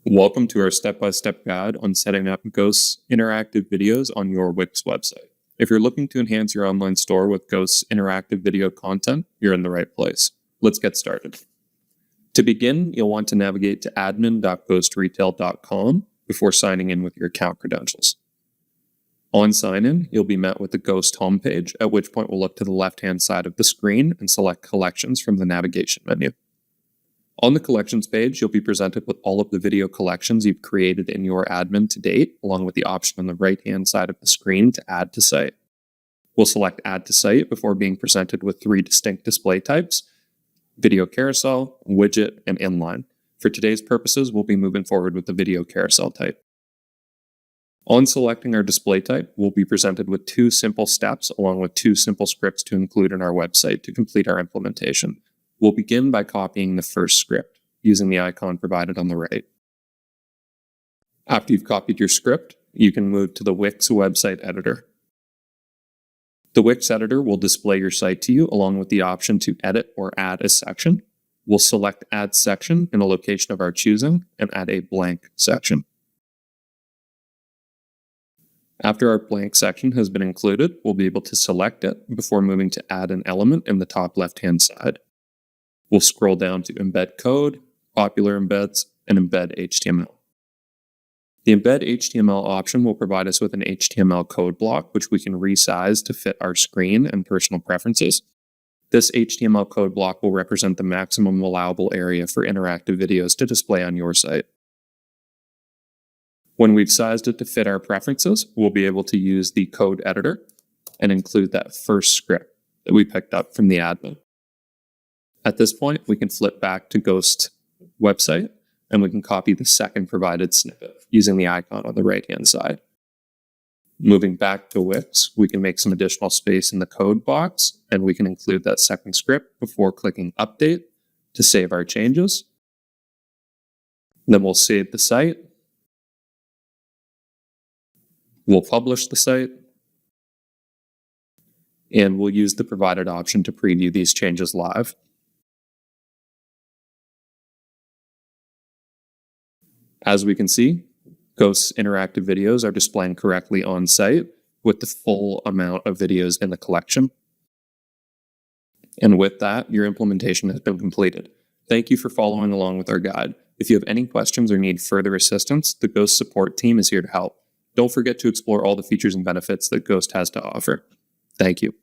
Welcome to our step-by-step guide on setting up Ghost's interactive videos on your Wix website. If you're looking to enhance your online store with Ghost's interactive video content, you're in the right place. Let's get started. To begin, you'll want to navigate to admin.ghostretail.com before signing in with your account credentials. On sign-in, you'll be met with the Ghost homepage, at which point we'll look to the left-hand side of the screen and select Collections from the navigation menu. On the Collections page, you'll be presented with all of the video collections you've created in your admin to date, along with the option on the right-hand side of the screen to Add to Site. We'll select Add to Site before being presented with three distinct display types: Video Carousel, Widget, and Inline. For today's purposes, we'll be moving forward with the Video Carousel type. On selecting our display type, we'll be presented with two simple steps along with two simple scripts to include in our website to complete our implementation. We'll begin by copying the first script using the icon provided on the right. After you've copied your script, you can move to the Wix website editor. The Wix editor will display your site to you along with the option to edit or add a section. We'll select Add Section in a location of our choosing and add a blank section. After our blank section has been included, we'll be able to select it before moving to add an element in the top left-hand side. We'll scroll down to Embed Code, Popular Embeds, and Embed HTML. The Embed HTML option will provide us with an HTML code block, which we can resize to fit our screen and personal preferences. This HTML code block will represent the maximum allowable area for interactive videos to display on your site. When we've sized it to fit our preferences, we'll be able to use the code editor and include that first script that we picked up from the admin. At this point, we can flip back to Ghost website and we can copy the second provided snippet using the icon on the right-hand side. Moving back to Wix, we can make some additional space in the code box and we can include that second script before clicking Update to save our changes. Then we'll save the site. We'll publish the site. And we'll use the provided option to preview these changes live. As we can see, Ghost's interactive videos are displaying correctly on site with the full amount of videos in the collection. And with that, your implementation has been completed. Thank you for following along with our guide. If you have any questions or need further assistance, the Ghost support team is here to help. Don't forget to explore all the features and benefits that Ghost has to offer. Thank you.